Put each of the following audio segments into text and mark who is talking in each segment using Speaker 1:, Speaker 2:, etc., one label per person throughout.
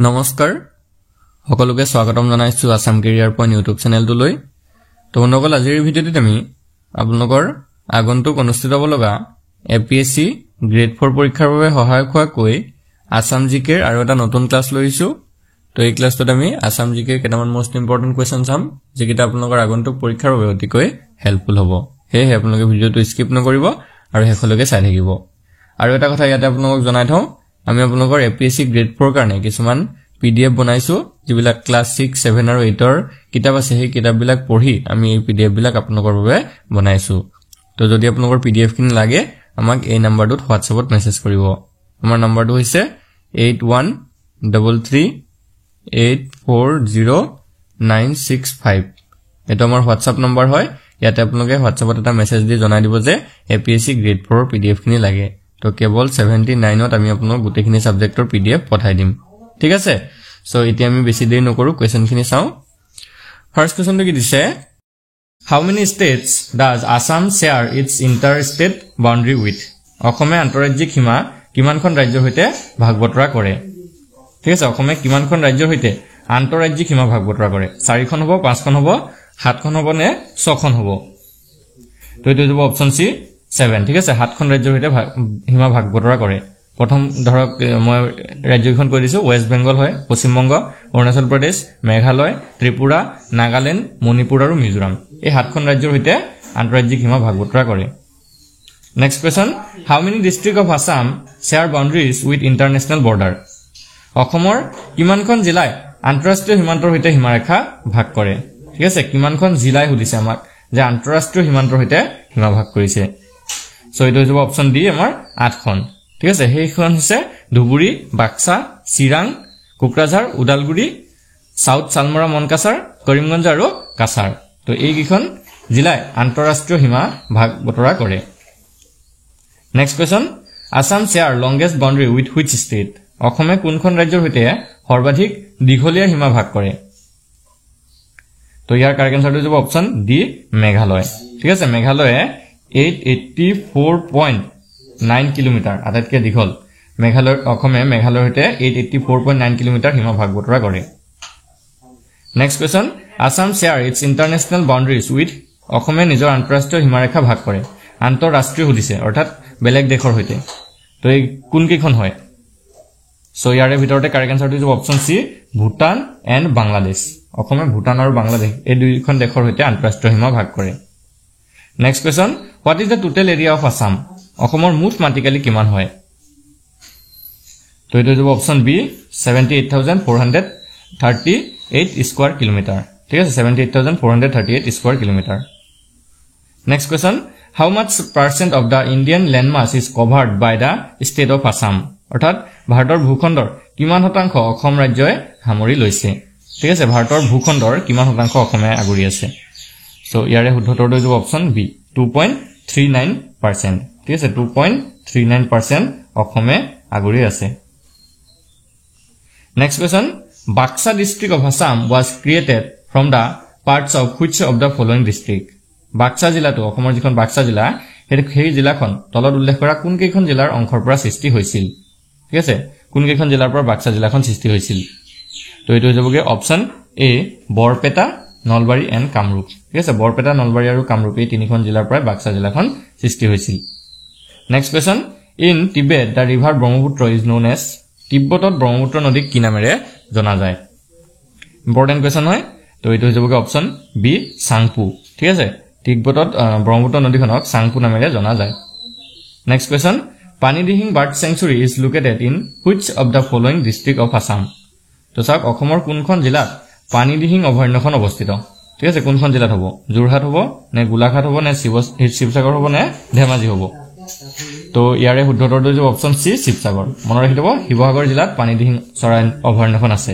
Speaker 1: নমস্কাৰ সকলোকে স্বাগতম জনাইছো আসাম কেৰিয়াৰ পইণ্ট ইউটিউব চেনেলটোলৈ তো বন্ধুসকল আজিৰ ভিডিঅ'টোত আমি আপোনালোকৰ আগন্তুক অনুষ্ঠিত হ'ব লগা এপিএসসি গ্ৰেড 4 পৰীক্ষাৰ বাবে সহায়ক হোৱাকৈ আসাম জিকেৰ আৰু এটা নতুন ক্লাছ লৈছো তো এই ক্লাছটোত আমি আসাম জিকেৰ কেইটামান মোষ্ট ইম্পৰ্টেন্ট কোৱেশ্চন চাম যেকিটা আপোনালোকৰ আগন্তুক পৰীক্ষাৰ বাবে অতিকৈ হেল্পফুল হ'ব হেহে আপোনালোকে ভিডিঅ'টো স্কিপ নকৰিব আৰু হেকলৈকে চাই থাকিব আৰু এটা কথা ইয়াতে আপোনালোকক জনাই থওঁ আমি আপোনালোকৰ এপিএসসি গ্ৰেড 4 কাৰণে কিছুমান পিডিএফ বনাইছো যিবিলাক ক্লাছ 6 7 আৰু 8 ৰ কিতাপ আছে সেই কিতাপবিলাক পঢ়ি আমি এই পিডিএফ বিলাক আপোনালোকৰ বাবে বনাইছো তো যদি আপোনালোকৰ পিডিএফ খিনি লাগে আমাক এই নম্বৰটোত হোৱাটছএপত মেছেজ কৰিব আমাৰ নম্বৰটো হৈছে 8133840965 এটা আমাৰ হোৱাটছএপ নম্বৰ হয় ইয়াতে আপোনালোকে হোৱাটছএপত এটা মেছেজ দি জনাই দিব যে এপিএসসি গ্ৰেড 4 ৰ পিডিএফ খিনি লাগে তো কেৱল 79ত আমি আপোনাক গুটেখিনি সাবজেক্টৰ পিডিএফ পঠাই দিম ঠিক আছে সো এতিয়া আমি বেছি দেৰি নকৰো কোৱেশ্চন খিনি চাও ফাৰ্স্ট কোৱেশ্চনটো কি দিছে How many states does Assam share its inter-state boundary with? অসমে আন্তঃৰাজ্যিক সীমা কিমানখন ৰাজ্যৰ সৈতে ভাগ বতৰা কৰে ঠিক আছে অসমে কিমানখন ৰাজ্যৰ সৈতে আন্তঃৰাজ্যিক সীমা ভাগ বতৰা কৰে 4খন হ'ব 5খন হ'ব 7খন হ'ব নে 6খন হ'ব তো এইটো হ'ব অপচন সি 7 ঠিক আছে 7খন ৰাজ্যৰ সৈতে সীমা ভাগ বতৰা কৰে প্ৰথম ধৰক মই ৰাজ্যখন কৈ দিছো ওয়েস্ট বেংগল হয় পশ্চিম বংগ অৰুণাচল প্ৰদেশ মেঘালয় ত্ৰিপুৰা নাগালেণ্ড মণিপুৰ আৰু মিজোৰাম এই 7খন ৰাজ্যৰ সৈতে আন্তঃৰাজ্যিক সীমা ভাগ বতৰা কৰে next question how many district of Assam share boundaries with international border অসমৰ কিমানখন জিলাই আন্তঃৰাষ্ট্ৰীয় সীমান্তৰ সৈতে সীমাৰেখা ভাগ কৰে ঠিক আছে কিমানখন জিলাই সুধিছে আমাক যে আন্তঃৰাষ্ট্ৰীয় সীমান্তৰ সৈতে সীমা ভাগ কৰিছে সো এইটো হ'ব অপচন ডি আমাৰ 8খন ঠিক আছে হেইখন হৈছে ধুবুৰী বাক্সা চিৰাং কোকৰাঝাৰ উদালগুৰি সাউথ সালমৰা মনকাছাৰ কৰিমগঞ্জ আৰু কাছাৰ তো এই কিখন জিলাই আন্তঃৰাষ্ট্ৰীয় সীমা ভাগ বতৰা কৰে next question Assam share longest boundary with which state অসমে কোনখন ৰাজ্যৰ সৈতে সৰ্বাধিক দীঘলীয়া সীমা ভাগ কৰে তো ইয়াৰ কাৰেক্ট আনসাৰটো হ'ব অপচন ডি মেঘালয় ঠিক আছে মেঘালয়ে 884.9 কিলোমিটাৰ আটাইতকৈ দীঘল মেঘালয় অসমে মেঘালয়ৰ সৈতে 884.9 কিলোমিটাৰ সীমা ভাগ বতৰা কৰে next question Assam share its international boundaries with অসমে নিজৰ আন্তঃৰাষ্ট্ৰীয় সীমাৰেখা ভাগ কৰে আন্তঃৰাষ্ট্ৰীয় সুধিছে অৰ্থাৎ বেলেগ দেশৰ সৈতে তো এই কোন কিখন হয় সো ইয়াৰে ভিতৰতে কাৰেক্ট আনসাৰটো হ'ব option C Bhutan and Bangladesh অসমে ভুটান আৰু বাংলাদেশ এই দুইখন দেশৰ সৈতে আন্তঃৰাষ্ট্ৰীয় সীমা ভাগ কৰে next question what is the total area of Assam অসমৰ মুঠ মাটিকালি কিমান হয় তো এইটো হ'ব অপচন বি 78438 স্কয়াৰ কিলোমিটাৰ ঠিক আছে 78438 square kilometre next question how much percent of the Indian landmass is covered by the state of Assam অৰ্থাৎ ভাৰতৰ ভূখণ্ডৰ কিমান শতাংশ অসম ৰাজ্যই সামৰি লৈছে ঠিক আছে ভাৰতৰ ভূখণ্ডৰ কিমান শতাংশ অসমে আগুৰি আছে সো ইয়াৰে শুদ্ধ উত্তৰটো হ'ব অপচন বি 2.39% ঠিক আছে 2.39% অসমে আগুৰি আছে next question Baksa district of Assam was created from the parts of which of the following district Baksa জিলাটো অসমৰ যিখন বাক্সা জিলা সেই জিলাখন তলত উল্লেখ কৰা কোন কেইখন জিলাৰ অংশৰ পৰা সৃষ্টি হৈছিল ঠিক আছে কোন কেইখন জিলাৰ পৰা বাক্সা জিলাখন সৃষ্টি হৈছিল তো এইটো হ'বগে option A Barpeta Nalbari and Kamrup ঠিক আছে বৰপেটা নলবাৰী আৰু কামৰূপ এই তিনিখন জিলাৰ পৰা বাক্সা জিলাখন সৃষ্টি হৈছিল next question in Tibet the river Brahmaputra is known as তিব্বতত ব্ৰহ্মপুত্ৰ নদীক কি নামেৰে জনা যায় ইম্পৰ্টেন্ট কোৱেশ্চন হয় তো এইটো হ'বগে অপচন বি চাংপু ঠিক আছে তিব্বতত ব্ৰহ্মপুত্ৰ নদীখনক চাংপু নামেৰে জনা যায় next question Panidihing bird sanctuary is located in which of the following district of Assam তো চাওক অসমৰ কোনখন জিলাত পানীদিহিং অভয়াৰণ্যখন অৱস্থিত ঠিক আছে কোনখন জিলাত হ'ব যোৰহাট হ'ব নে গোলাঘাট হ'ব নে শিৱসাগৰ হ'ব নে ধেমাজি হ'ব তো ইয়াৰে শুদ্ধ উত্তৰটো হ'ব অপচন সি শিৱসাগৰ মনত ৰাখি থব শিৱসাগৰ জিলাত পানীদিহিং চৰাই অভয়াৰণ্যখন আছে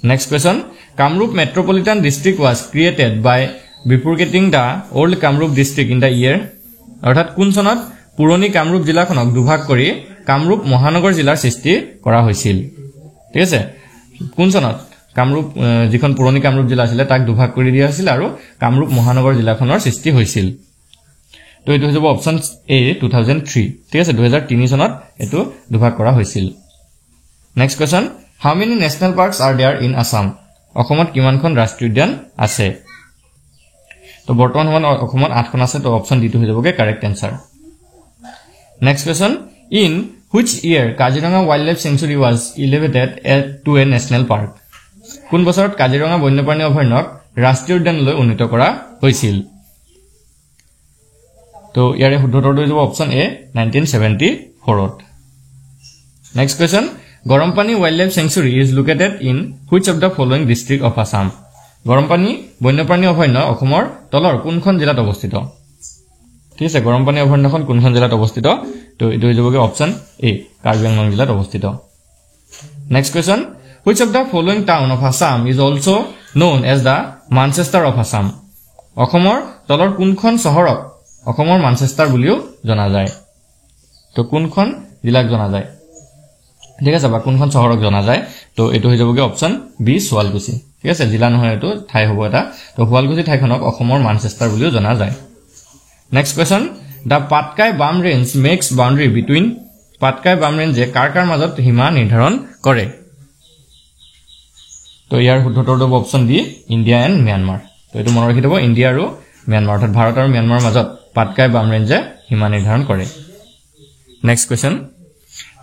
Speaker 1: next question Kamrup metropolitan district was created by bifurcating the old Kamrup district in the year অৰ্থাৎ কোন চনত পুৰণি কামৰূপ জিলাখনক দুভাগ কৰি কামৰূপ মহানগৰ জিলাৰ সৃষ্টি কৰা হৈছিল ঠিক আছে কোন চনত কামৰূপ যিখন পুৰণি কামৰূপ জিলা আছিল তাক দুভাগ কৰি দিয়া হৈছিল আৰু কামৰূপ মহানগৰ জিলাখনৰ সৃষ্টি হৈছিল তো এইটো হ'ব অপচন এ 2003 ঠিক আছে 2003 চনত এটো দুভাগ কৰা হৈছিল next question How many national parks are there in Assam? অসমত কিমানখন ৰাষ্ট্ৰীয় উদ্যান আছে? তো বৰ্তমান সময়ত অসমত 8খন আছে তো অপচন ডি টো হৈ যাবগে correct answer next question in which year Kaziranga Wildlife Sanctuary was elevated to a national park কোন বছৰত কাজিৰঙা বন্যপ্ৰাণী অভয়াৰণ্যক ৰাষ্ট্ৰীয় উদ্যানলৈ উন্নীত কৰা হৈছিল তো ইয়াৰে শুদ্ধতৰ হৈ যাব অপচন এ 1974 ত next question Gorompani Wildlife Sanctuary is located in which of the following district of Assam? Gorompani বন্যপ্ৰাণী অভয়াৰণ্য অসমৰ তলৰ কোনখন জিলাত অৱস্থিত? ঠিক আছে গৰমপানী অভয়াৰণ্যখন কোনখন জিলাত অৱস্থিত? তো এটো হৈ যাবগে অপচন এ কাৰ্বি আংলং জিলাত অৱস্থিত। Next question which of the following town of Assam is also known as the Manchester of Assam? অসমৰ তলৰ কোনখন চহৰক অসমৰ মানচেষ্টাৰ বুলিও জনা যায়? তো কোনখন জিলাক জনা যায়? ঠিক আছে বা কোনখন চহৰক জনা যায় তো এটো হৈ যাবগে অপচন বি শুৱালকুছি ঠিক আছে জিলা নহয় এটো ঠাই হ'ব এটা তো শুৱালকুছি ঠাইখনক অসমৰ মানচেষ্টাৰ বুলিও জনা যায় next question the Patkai Bum range makes boundary between Patkai Bum ৰেঞ্জে কাৰ মাজত সীমা নিৰ্ধাৰণ কৰে তো ইয়াৰ শুদ্ধতৰ হ'ব option D India and Myanmar তো এটো মনত ৰাখি থব ইণ্ডিয়া আৰু ম্যানমাৰ অৰ্থাৎ ভাৰত আৰু ম্যানমাৰৰ মাজত পাটকাই বাম ৰেঞ্জে সীমা নিৰ্ধাৰণ কৰে next question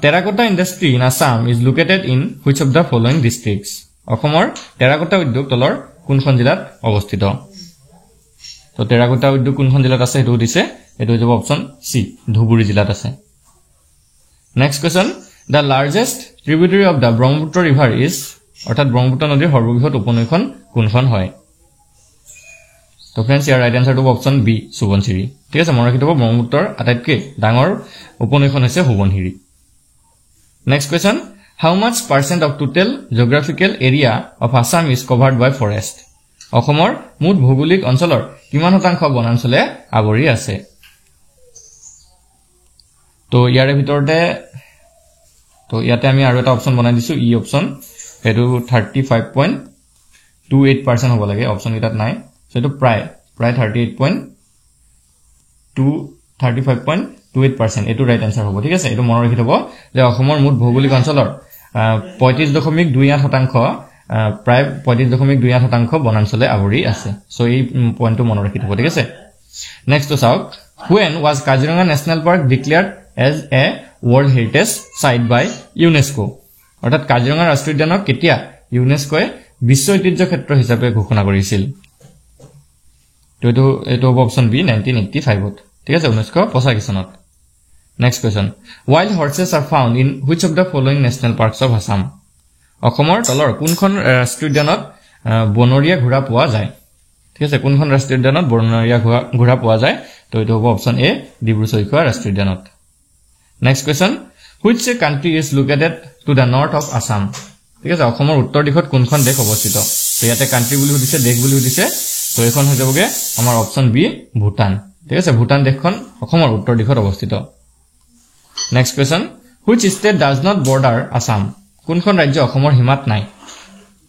Speaker 1: Terracotta industry in Assam is located in which of the following districts? অসমৰ টেৰাকোটা উদ্যোগ তলৰ কোনখন জিলাত অৱস্থিত? তো টেৰাকোটা উদ্যোগ কোনখন জিলাত আছে এটো দিছে এটো হৈ যাব অপচন সি ধুবুৰী জিলাত আছে next question the largest tributary of the Brahmaputra river is অৰ্থাৎ ব্ৰহ্মপুত্ৰ নদীৰ সৰ্ববৃহৎ উপনৈখন কোনখন হয়? তো फ्रेंड्स ইয়াৰ ৰাইট আনসাৰ হ'ব অপচন বি সুবনশিৰি ঠিক আছে মনত ৰাখি থব ব্ৰহ্মপুত্ৰৰ আটাইতকৈ ডাঙৰ উপনৈখন হৈছে Subansiri Next question. How much % of total geographical area of Assam is covered by forest? অসমৰ মুঠ ভৌগোলিক অঞ্চলৰ কিমান শতাংশ বনাঞ্চলে আৱৰি আছে? তো ইয়াৰে ভিতৰতে তো ইয়াতে আমি আৰু এটা অপচন বনাই দিছো ই অপচন এটো 35.28% হ'ব লাগে অপচন এটাত নাই সো এটো প্ৰায় 35.28% এটো ৰাইট আনসাৰ হ'ব ঠিক আছে এটো মনত ৰাখি থব যে অসমৰ মুঠ ভৌগোলিক অঞ্চলৰ 35.28% প্ৰায় 35.28% বনাঞ্চলে আৱৰি আছে সো এই পইণ্টটো মনত ৰাখি থব ঠিক আছে নেক্সট চাওক when was Kaziranga National Park declared as a World Heritage Site by UNESCO অৰ্থাৎ কাজিৰঙা ৰাষ্ট্ৰীয় উদ্যানক কেতিয়া ইউনেস্কোয়ে বিশ্ব ঐতিহ্য ক্ষেত্ৰ হিচাপে ঘোষণা কৰিছিল তো এটো হ'ব অপচন বি 1985 ত ঠিক আছে 1985 চনত next question wild horses are found in which of the following national parks of Assam অসমৰ তলৰ কোনখন ৰাষ্ট্ৰীয় উদ্যানত বনৰীয়া ঘোঁৰা পোৱা যায় ঠিক আছে কোনখন ৰাষ্ট্ৰীয় উদ্যানত বনৰীয়া ঘোঁৰা পোৱা যায় তো এটো হ'ব অপচন এ ডিব্ৰু-চৈখোৱা ৰাষ্ট্ৰীয় উদ্যানত next question which country is located to the north of Assam ঠিক আছে অসমৰ উত্তৰ দিশত কোনখন দেশ অৱস্থিত তো ইয়াতে কান্ট্ৰি বুলি দিছে দেশ বুলি দিছে তো এখন হৈ যাবগে আমাৰ অপচন বি ভূটান ঠিক আছে ভূটান দেশখন অসমৰ উত্তৰ দিশত অৱস্থিত next question which state does not border Assam কোনখন ৰাজ্য অসমৰ সীমাত নাই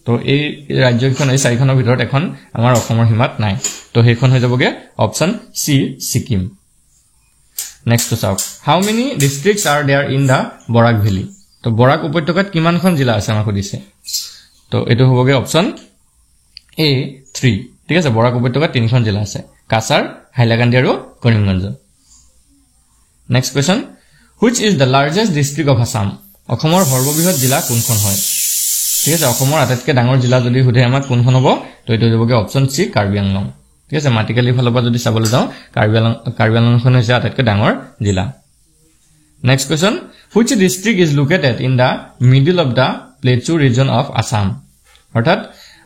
Speaker 1: তো এই ৰাজ্যখন এই চাৰিখনৰ ভিতৰত এখন আমাৰ অসমৰ সীমাত নাই তো হেখন হৈ যাবগে অপচন সি সিকিম নেক্সট চাওক how many districts are there in the Barak Valley তো বৰাক উপত্যকাত কিমানখন জিলা আছে আমাক দিছে তো এটো হ'বগে অপচন এ 3 ঠিক আছে বৰাক উপত্যকাত তিনখন জিলা আছে কাছাৰ হাইলাকান্দি আৰু Karimganj next question which is the largest district of Assam অসমৰ সৰ্ববৃহৎ জিলা কোনখন হয় ঠিক আছে অসমৰ আটাইতকৈ ডাঙৰ জিলা যদি সুধে আমাক কোনখন হ'ব তো এটো হ'বগে অপচন সি কাৰ্বি আংলং ঠিক আছে মাটিকালি ফালৰ পৰা যদি চাবলৈ যাওঁ কাৰ্বি আংলংখন হৈছে আটাইতকৈ ডাঙৰ জিলা next question which district is located in the middle of the Plateau region of Assam অৰ্থাৎ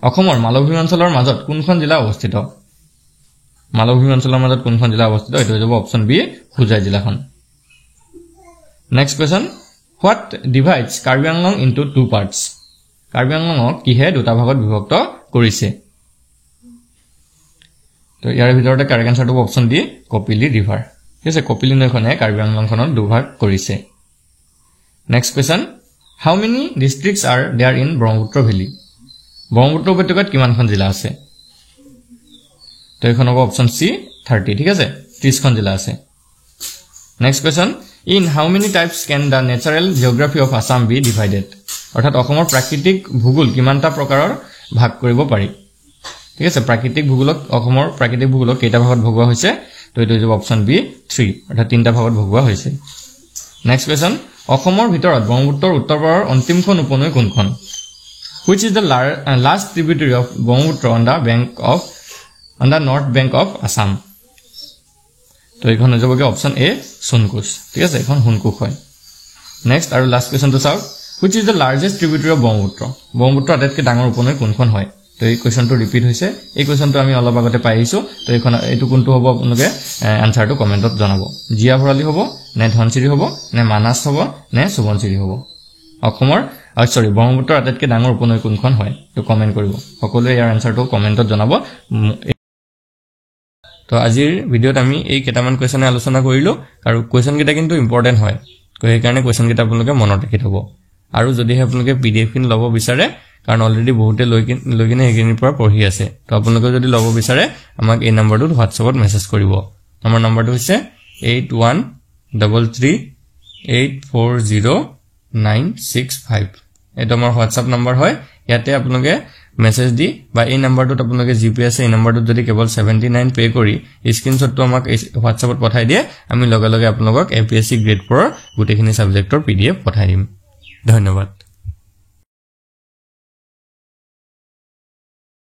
Speaker 1: অসমৰ মালভূমি অঞ্চলৰ মাজত কোনখন জিলা অৱস্থিত মালভূমি অঞ্চলৰ মাজত কোনখন জিলা অৱস্থিত এটো হ'ব অপচন বি হুজাই জিলাখন next question what divides Karbi Anglong into two parts Karbi Anglongক কিহে দুটা ভাগত বিভক্ত কৰিছে তো ইয়াৰ ভিতৰতে কাৰেক্ট আনসাৰটো অপচন ডি কপিলি ৰিভাৰ ঠিক আছে কপিলি নৈখনে কাৰ্বি আংলংখনত দুভাগ কৰিছে next question how many districts are there in Brahmaputra Valley Brahmaputra উপত্যকাত কিমানখন জিলা আছে তো এখন হ'ব অপচন সি 30 ঠিক আছে 30খন জিলা আছে next question in how many types can the natural geography of Assam be divided অৰ্থাৎ অসমৰ প্ৰাকৃতিক ভূগোল কিমানটা প্ৰকাৰৰ ভাগ কৰিব পাৰি ঠিক আছে প্ৰাকৃতিক ভূগোলক অসমৰ প্ৰাকৃতিক ভূগোলক কেইটা ভাগত ভগোৱা হৈছে তো এইটো হৈছে অপচন বি 3 অৰ্থাৎ তিনটা ভাগত ভগোৱা হৈছে নেক্সট কোৱেশ্চন অসমৰ ভিতৰত ব্ৰহ্মপুত্ৰৰ উত্তৰ পাৰৰ অন্তিমখন উপনৈ কোনখন which is the last tributary of Brahmaputra on the north bank of Assam তো এইখন হৈ যাবগে অপচন এ সোনকুচ ঠিক আছে এখন হুনকুক হয় নেক্সট আৰু লাষ্ট কোৱেশ্চনটো চাওক which is the largest tributary of Brahmaputra আটাইতকৈ ডাঙৰ উপনৈ কোনখন হয় তো এই কোৱেশ্চনটো ৰিপিট হৈছে এই কোৱেশ্চনটো আমি অলপ আগতে পাই আহিছো তো এইটো কোনটো হ'ব আপোনালোকে আনসাৰটো কমেন্টত জনাব জিয়া ভৰালী হ'ব নে ধনচিৰি হ'ব নে মানাস হ'ব নে সুবনচিৰি হ'ব অসমৰ ব্ৰহ্মপুত্ৰৰ আটাইতকৈ ডাঙৰ উপনৈ কোনখন হয় তো কমেন্ট কৰিব সকলোৱে ইয়াৰ আনসাৰটো কমেন্টত জনাব তো আজিৰ ভিডিঅ'ত আমি এই কেইটামান কোৱেশ্চনে আলোচনা কৰিলো আৰু কোৱেশ্চন কেইটা কিন্তু ইম্পৰ্টেন্ট হয় তো এই কাৰণে কোৱেশ্চন কেইটা আপোনালোকে মনত ৰাখি থব আৰু যদি আপোনালোকে পিডিএফ খিনি ল'ব বিচাৰে কাৰণ অলৰেডি বহুতে লৈ কিনে এইখিনিৰ পৰা পঢ়ি আছে তো আপোনালোকে যদি ল'ব বিচাৰে আমাক এই নম্বৰটোত হোৱাটছএপত মেছেজ কৰিব আমাৰ নম্বৰটো হৈছে 8133840965 এটা আমাৰ হোৱাটছএপ নম্বৰ হয় ইয়াতে আপোনালোকে মেছেজ দি বা এই নম্বৰটোত আপোনালোকে জিপে আছে এই নম্বৰটোত যদি কেৱল 79 পে কৰি স্ক্ৰিনশ্বটটো আমাক হোৱাটছএপত পঠাই দিয়ে আমি লগে লগে আপোনালোকক এপিএসসি গ্ৰেড 4 ৰ গোটেইখিনি সাবজেক্টৰ পিডিএফ পঠাই দিম ধন্যবাদ